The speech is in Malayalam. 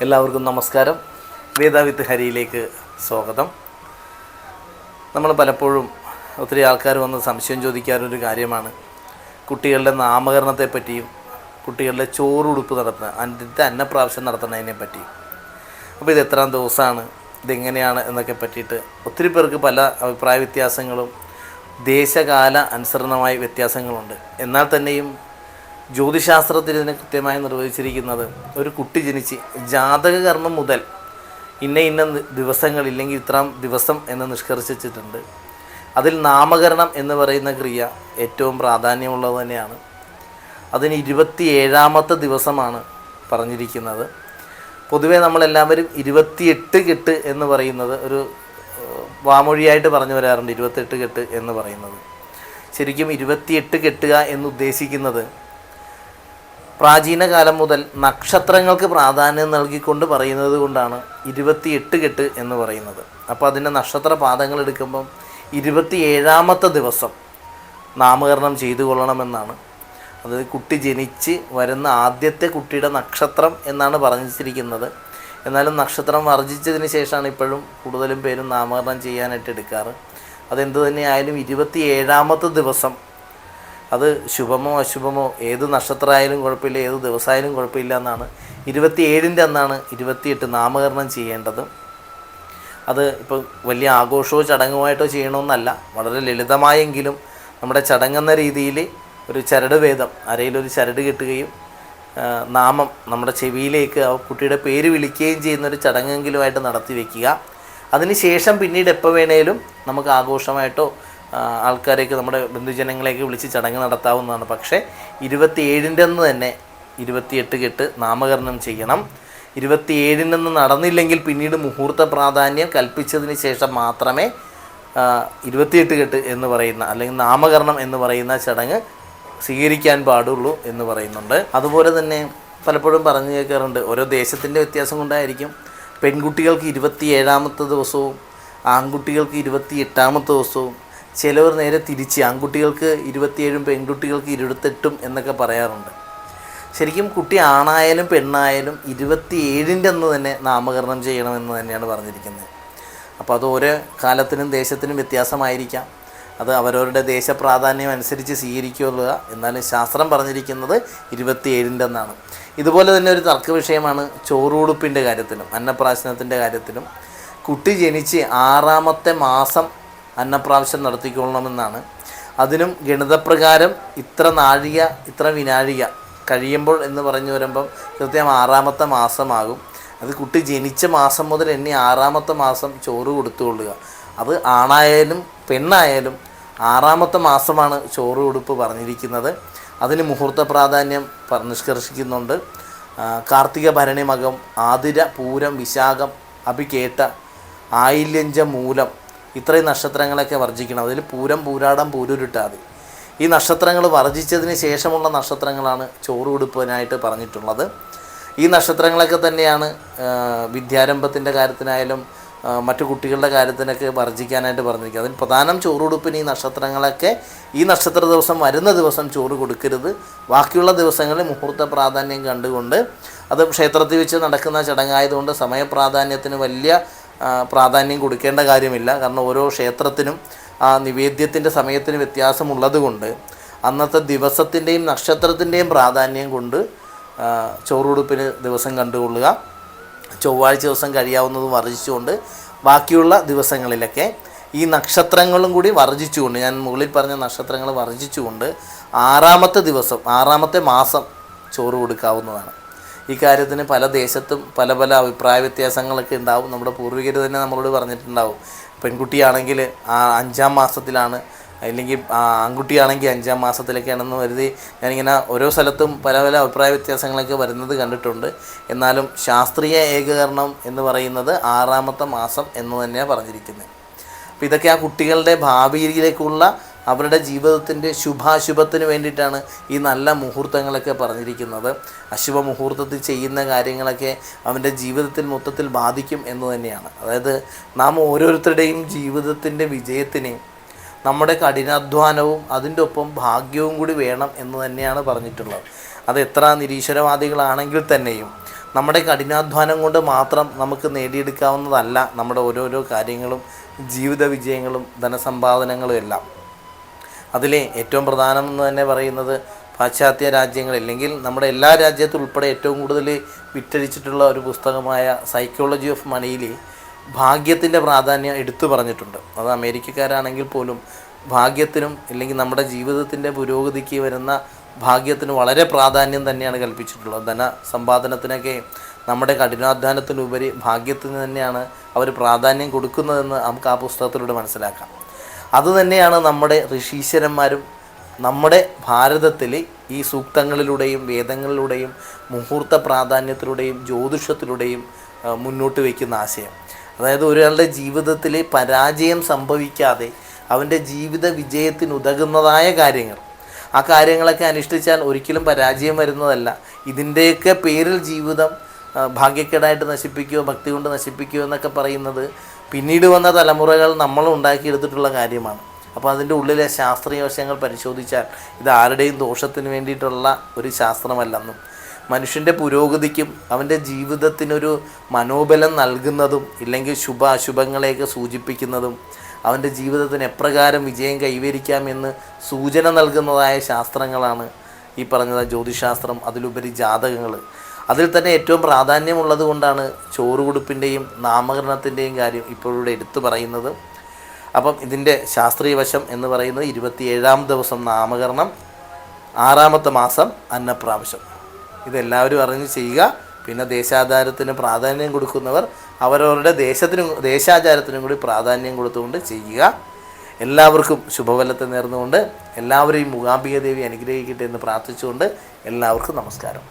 എല്ലാവർക്കും നമസ്കാരം. വേദ വിത്ത് ഹരിയിലേക്ക് സ്വാഗതം. നമ്മൾ പലപ്പോഴും ഒത്തിരി ആൾക്കാർ വന്ന് സംശയം ചോദിക്കാറൊരു കാര്യമാണ് കുട്ടികളുടെ നാമകരണത്തെ പറ്റിയും കുട്ടികളുടെ ചോറുടുപ്പ് നടത്തുന്ന അന്നപ്രാവശ്യം നടത്തുന്നതിനെ പറ്റിയും. അപ്പോൾ ഇത് എത്രാം ദിവസമാണ്, ഇതെങ്ങനെയാണ് എന്നൊക്കെ പറ്റിയിട്ട് ഒത്തിരി പേർക്ക് പല അഭിപ്രായ വ്യത്യാസങ്ങളും ദേശകാല അനുസരണമായ വ്യത്യാസങ്ങളുണ്ട്. എന്നാൽ തന്നെയും ജ്യോതിശാസ്ത്രത്തിൽ ഇതിനെ കൃത്യമായി നിർവചിച്ചിരിക്കുന്നത് ഒരു കുട്ടി ജനിച്ച് ജാതകകർമ്മം മുതൽ ഇന്ന ദിവസങ്ങൾ ഇല്ലെങ്കിൽ ഇത്രാം ദിവസം എന്ന് നിഷ്കർഷിച്ചിട്ടുണ്ട്. അതിൽ നാമകരണം എന്ന് പറയുന്ന ക്രിയ ഏറ്റവും പ്രാധാന്യമുള്ളത് തന്നെയാണ്. അതിന് 27ാമത്തെ ദിവസമാണ് പറഞ്ഞിരിക്കുന്നത്. പൊതുവേ നമ്മളെല്ലാവരും 28 കെട്ട് എന്ന് പറയുന്നത് ഒരു വാമൊഴിയായിട്ട് പറഞ്ഞു വരാറുണ്ട്. 28 കെട്ട് എന്ന് പറയുന്നത് ശരിക്കും 28 കെട്ടുക എന്നുദ്ദേശിക്കുന്നത് പ്രാചീന കാലം മുതൽ നക്ഷത്രങ്ങൾക്ക് പ്രാധാന്യം നൽകിക്കൊണ്ട് പറയുന്നത് കൊണ്ടാണ് 28 കെട്ട് എന്ന് പറയുന്നത്. അപ്പോൾ അതിൻ്റെ നക്ഷത്ര പാദങ്ങൾ എടുക്കുമ്പം 27ാമത്തെ ദിവസം നാമകരണം ചെയ്തു കൊള്ളണമെന്നാണ്. അത് കുട്ടി ജനിച്ച് വരുന്ന ആദ്യത്തെ കുട്ടിയുടെ നക്ഷത്രം എന്നാണ് പറഞ്ഞിരിക്കുന്നത്. എന്നാലും നക്ഷത്രം വർജിച്ചതിന് ശേഷമാണ് ഇപ്പോഴും കൂടുതലും പേരും നാമകരണം ചെയ്യാനായിട്ട് എടുക്കാറ്. അതെന്തു തന്നെയായാലും 27ാമത്തെ ദിവസം, അത് ശുഭമോ അശുഭമോ ഏത് നക്ഷത്രമായാലും കുഴപ്പമില്ല, ഏത് ദിവസമായാലും കുഴപ്പമില്ല എന്നാണ്. 27ൻ്റെ അന്നാണ് 28 നാമകരണം ചെയ്യേണ്ടത്. അത് ഇപ്പോൾ വലിയ ആഘോഷമോ ചടങ്ങുമായിട്ടോ ചെയ്യണമെന്നല്ല, വളരെ ലളിതമായെങ്കിലും നമ്മുടെ ചടങ്ങെന്ന രീതിയിൽ ഒരു ചരട് വേദം അരയിലൊരു ചരട് കെട്ടുകയും നാമം നമ്മുടെ ചെവിയിലേക്ക് ആ കുട്ടിയുടെ പേര് വിളിക്കുകയും ചെയ്യുന്നൊരു ചടങ്ങെങ്കിലുമായിട്ട് നടത്തി വയ്ക്കുക. അതിന് ശേഷം പിന്നീട് എപ്പോൾ വേണേലും നമുക്ക് ആഘോഷമായിട്ടോ ആൾക്കാരേക്ക് നമ്മുടെ ബന്ധുജനങ്ങളെയൊക്കെ വിളിച്ച് ചടങ്ങ് നടത്താവുന്നതാണ്. പക്ഷേ 27ൻ്റെ അന്ന് തന്നെ 28 കെട്ട് നാമകരണം ചെയ്യണം. 27ന് നടന്നില്ലെങ്കിൽ പിന്നീട് മുഹൂർത്ത പ്രാധാന്യം കൽപ്പിച്ചതിന് ശേഷം മാത്രമേ 28 കെട്ട് എന്ന് പറയുന്ന അല്ലെങ്കിൽ നാമകരണം എന്ന് പറയുന്ന ചടങ്ങ് സ്വീകരിക്കാൻ പാടുള്ളൂ എന്ന് പറയുന്നുണ്ട്. അതുപോലെ തന്നെ പലപ്പോഴും പറഞ്ഞു കേൾക്കാറുണ്ട്, ഓരോ ദേശത്തിൻ്റെ വ്യത്യാസം കൊണ്ടായിരിക്കും പെൺകുട്ടികൾക്ക് 27ാമത്തെ ദിവസവും ആൺകുട്ടികൾക്ക് 28ാമത്തെ ദിവസവും, ചിലവർ നേരെ തിരിച്ച് ആൺകുട്ടികൾക്ക് 27ഉം പെൺകുട്ടികൾക്ക് 28ഉം എന്നൊക്കെ പറയാറുണ്ട്. ശരിക്കും കുട്ടി ആണായാലും പെണ്ണായാലും 27ൻ്റെ അന്ന് തന്നെ നാമകരണം ചെയ്യണമെന്ന് തന്നെയാണ് പറഞ്ഞിരിക്കുന്നത്. അപ്പോൾ അത് ഓരോ കാലത്തിനും ദേശത്തിനും വ്യത്യാസമായിരിക്കാം. അത് അവരവരുടെ ദേശപ്രാധാന്യം അനുസരിച്ച് സ്വീകരിക്കുക. എന്നാലും ശാസ്ത്രം പറഞ്ഞിരിക്കുന്നത് 27ൻ്റെ അന്നാണ്. ഇതുപോലെ തന്നെ ഒരു തർക്ക വിഷയമാണ് ചോറുടുപ്പിൻ്റെ കാര്യത്തിലും അന്നപ്രാശനത്തിൻ്റെ കാര്യത്തിലും. കുട്ടി ജനിച്ച് 6ാമത്തെ മാസം അന്നപ്രാവശ്യം നടത്തിക്കൊള്ളണമെന്നാണ്. അതിനും ഗണിതപ്രകാരം ഇത്ര നാഴിക ഇത്ര വിനാഴിക കഴിയുമ്പോൾ എന്ന് പറഞ്ഞു വരുമ്പം കൃത്യം 6ാമത്തെ മാസമാകും. അത് കുട്ടി ജനിച്ച മാസം മുതൽ എണ്ണി 6ാമത്തെ മാസം ചോറ് കൊടുത്തുകൊള്ളുക. അത് ആണായാലും പെണ്ണായാലും 6ാമത്തെ മാസമാണ് ചോറ് കൊടുപ്പ് പറഞ്ഞിരിക്കുന്നത്. അതിന് മുഹൂർത്ത പ്രാധാന്യം നിഷ്കർഷിക്കുന്നുണ്ട്. കാർത്തിക ഭരണി മകം, ആതിര പൂരം വിശാഖം അഭികേട്ട ആയില്യഞ്ച മൂലം, ഇത്രയും നക്ഷത്രങ്ങളൊക്കെ വർജിക്കണം. അതിൽ പൂരം പൂരാടം പൂരുരുട്ടാതി ഈ നക്ഷത്രങ്ങൾ വർജിച്ചതിന് ശേഷമുള്ള നക്ഷത്രങ്ങളാണ് ചോറ് കൊടുപ്പിനായിട്ട് പറഞ്ഞിട്ടുള്ളത്. ഈ നക്ഷത്രങ്ങളൊക്കെ തന്നെയാണ് വിദ്യാരംഭത്തിൻ്റെ കാര്യത്തിനായാലും മറ്റു കുട്ടികളുടെ കാര്യത്തിനൊക്കെ വർജിക്കാനായിട്ട് പറഞ്ഞിരിക്കുന്നത്. അതിന് പ്രധാനം ചോറുടുപ്പിന് ഈ നക്ഷത്രങ്ങളൊക്കെ ഈ നക്ഷത്ര ദിവസം വരുന്ന ദിവസം ചോറ് കൊടുക്കരുത്. ബാക്കിയുള്ള ദിവസങ്ങളിൽ മുഹൂർത്ത പ്രാധാന്യം കണ്ടുകൊണ്ട്, അത് ക്ഷേത്രത്തിൽ വെച്ച് നടക്കുന്ന ചടങ്ങായതുകൊണ്ട് സമയപ്രാധാന്യത്തിന് വലിയ പ്രാധാന്യം കൊടുക്കേണ്ട കാര്യമില്ല. കാരണം ഓരോ ക്ഷേത്രത്തിനും ആ നിവേദ്യത്തിൻ്റെ സമയത്തിന് വ്യത്യാസമുള്ളത് കൊണ്ട് അന്നത്തെ ദിവസത്തിൻ്റെയും നക്ഷത്രത്തിൻ്റെയും പ്രാധാന്യം കൊണ്ട് ചോറുടുപ്പിന് ദിവസം കണ്ടുകൊള്ളുക. ചൊവ്വാഴ്ച ദിവസം കഴിയാവുന്നത് വർജിച്ചുകൊണ്ട് ബാക്കിയുള്ള ദിവസങ്ങളിലൊക്കെ ഈ നക്ഷത്രങ്ങളും കൂടി വർജിച്ചുകൊണ്ട്, ഞാൻ മുകളിൽ പറഞ്ഞ നക്ഷത്രങ്ങൾ വർജിച്ചുകൊണ്ട് 6ാമത്തെ ദിവസം 6ാമത്തെ മാസം ചോറ് കൊടുക്കാവുന്നതാണ്. ഈ കാര്യത്തിന് പല ദേശത്തും പല പല അഭിപ്രായ വ്യത്യാസങ്ങളൊക്കെ ഉണ്ടാവും. നമ്മുടെ പൂർവികർ തന്നെ നമ്മളോട് പറഞ്ഞിട്ടുണ്ടാവും, പെൺകുട്ടിയാണെങ്കിൽ 5ാം മാസത്തിലാണ്, അല്ലെങ്കിൽ ആൺകുട്ടിയാണെങ്കിൽ 5ാം മാസത്തിലൊക്കെയാണെന്ന് കരുതി ഞാനിങ്ങനെ ഓരോ സ്ഥലത്തും പല പല അഭിപ്രായ വ്യത്യാസങ്ങളൊക്കെ വരുന്നത് കണ്ടിട്ടുണ്ട്. എന്നാലും ശാസ്ത്രീയ ഏകീകരണം എന്ന് പറയുന്നത് 6ാമത്തെ മാസം എന്ന് തന്നെയാണ് പറഞ്ഞിരിക്കുന്നത്. അപ്പോൾ ഇതൊക്കെ ആ കുട്ടികളുടെ ഭാവിയിലേക്കുള്ള അവരുടെ ജീവിതത്തിൻ്റെ ശുഭാശുഭത്തിന് വേണ്ടിയിട്ടാണ് ഈ നല്ല മുഹൂർത്തങ്ങളൊക്കെ പറഞ്ഞിരിക്കുന്നത്. അശുഭ മുഹൂർത്തത്തിൽ ചെയ്യുന്ന കാര്യങ്ങളൊക്കെ അവൻ്റെ ജീവിതത്തിൽ മൊത്തത്തിൽ ബാധിക്കും എന്ന് തന്നെയാണ്. അതായത് നാം ഓരോരുത്തരുടെയും ജീവിതത്തിൻ്റെ വിജയത്തിന് നമ്മുടെ കഠിനാധ്വാനവും അതിൻ്റെ ഒപ്പം ഭാഗ്യവും കൂടി വേണം എന്ന് തന്നെയാണ് പറഞ്ഞിട്ടുള്ളത്. അത് എത്ര നിരീശ്വരവാദികളാണെങ്കിൽ തന്നെയും നമ്മുടെ കഠിനാധ്വാനം കൊണ്ട് മാത്രം നമുക്ക് നേടിയെടുക്കാവുന്നതല്ല നമ്മുടെ ഓരോരോ കാര്യങ്ങളും, ജീവിത വിജയങ്ങളും ധനസമ്പാദനങ്ങളും എല്ലാം. അതിലെ ഏറ്റവും പ്രധാനമെന്ന് തന്നെ പറയുന്നത് പാശ്ചാത്യ രാജ്യങ്ങൾ, അല്ലെങ്കിൽ നമ്മുടെ എല്ലാ രാജ്യത്തും ഉൾപ്പെടെ ഏറ്റവും കൂടുതൽ വിറ്റഴിച്ചിട്ടുള്ള ഒരു പുസ്തകമായ സൈക്കോളജി ഓഫ് മണിയിൽ ഭാഗ്യത്തിൻ്റെ പ്രാധാന്യം എടുത്തു പറഞ്ഞിട്ടുണ്ട്. അത് അമേരിക്കക്കാരാണെങ്കിൽ പോലും ഭാഗ്യത്തിനും, അല്ലെങ്കിൽ നമ്മുടെ ജീവിതത്തിൻ്റെ പുരോഗതിക്ക് വരുന്ന ഭാഗ്യത്തിന് വളരെ പ്രാധാന്യം തന്നെയാണ് കൽപ്പിച്ചിട്ടുള്ളത്. ധനസമ്പാദനത്തിനൊക്കെ നമ്മുടെ കഠിനാധ്വാനത്തിനുപരി ഭാഗ്യത്തിന് തന്നെയാണ് അവർ പ്രാധാന്യം കൊടുക്കുന്നതെന്ന് നമുക്ക് ആ പുസ്തകത്തിലൂടെ മനസ്സിലാക്കാം. അതുതന്നെയാണ് നമ്മുടെ ഋഷീശ്വരന്മാരും നമ്മുടെ ഭാരതത്തിൽ ഈ സൂക്തങ്ങളിലൂടെയും വേദങ്ങളിലൂടെയും മുഹൂർത്ത പ്രാധാന്യത്തിലൂടെയും ജ്യോതിഷത്തിലൂടെയും മുന്നോട്ട് വയ്ക്കുന്ന ആശയം. അതായത് ഒരാളുടെ ജീവിതത്തിൽ പരാജയം സംഭവിക്കാതെ അവൻ്റെ ജീവിത വിജയത്തിനുതകുന്നതായ കാര്യങ്ങൾ, ആ കാര്യങ്ങളൊക്കെ അനുഷ്ഠിച്ചാൽ ഒരിക്കലും പരാജയം വരുന്നതല്ല. ഇതിൻ്റെയൊക്കെ പേരിൽ ജീവിതം ഭാഗ്യക്കേടായിട്ട് നശിപ്പിക്കുകയോ ഭക്തി കൊണ്ട് നശിപ്പിക്കുകയോ എന്നൊക്കെ പറയുന്നത് പിന്നീട് വന്ന തലമുറകൾ നമ്മൾ ഉണ്ടാക്കിയെടുത്തിട്ടുള്ള കാര്യമാണ്. അപ്പോൾ അതിൻ്റെ ഉള്ളിലെ ശാസ്ത്രീയ വശങ്ങൾ പരിശോധിച്ചാൽ ഇത് ആരുടെയും ദോഷത്തിന് വേണ്ടിയിട്ടുള്ള ഒരു ശാസ്ത്രമല്ലെന്നും മനുഷ്യൻ്റെ പുരോഗതിക്കും അവൻ്റെ ജീവിതത്തിനൊരു മനോബലം നൽകുന്നതും, ഇല്ലെങ്കിൽ ശുഭ അശുഭങ്ങളെയൊക്കെ സൂചിപ്പിക്കുന്നതും, അവൻ്റെ ജീവിതത്തിന് എപ്രകാരം വിജയം കൈവരിക്കാമെന്ന് സൂചന നൽകുന്നതായ ശാസ്ത്രങ്ങളാണ് ഈ പറഞ്ഞത് ജ്യോതിശാസ്ത്രം, അതിലുപരി ജാതകങ്ങൾ. അതിൽ തന്നെ ഏറ്റവും പ്രാധാന്യമുള്ളത് കൊണ്ടാണ് ചോറുകൊടുപ്പിൻ്റെയും നാമകരണത്തിൻ്റെയും കാര്യം ഇപ്പോഴിവിടെ എടുത്തു പറയുന്നത്. അപ്പം ഇതിൻ്റെ ശാസ്ത്രീയ വശം എന്ന് പറയുന്നത് 27-ാം ദിവസം നാമകരണം, 6-ാമത്തെ മാസം അന്നപ്രാവശ്യം. ഇതെല്ലാവരും അറിഞ്ഞ് ചെയ്യുക. പിന്നെ ദേശാചാരത്തിന് പ്രാധാന്യം കൊടുക്കുന്നവർ അവരവരുടെ ദേശാചാരത്തിനും കൂടി പ്രാധാന്യം കൊടുത്തുകൊണ്ട് ചെയ്യുക. എല്ലാവർക്കും ശുഭഫലത്തെ നേർന്നുകൊണ്ട് എല്ലാവരെയും മൂകാംബിക ദേവി അനുഗ്രഹിക്കട്ടെ എന്ന് പ്രാർത്ഥിച്ചുകൊണ്ട് എല്ലാവർക്കും നമസ്കാരം.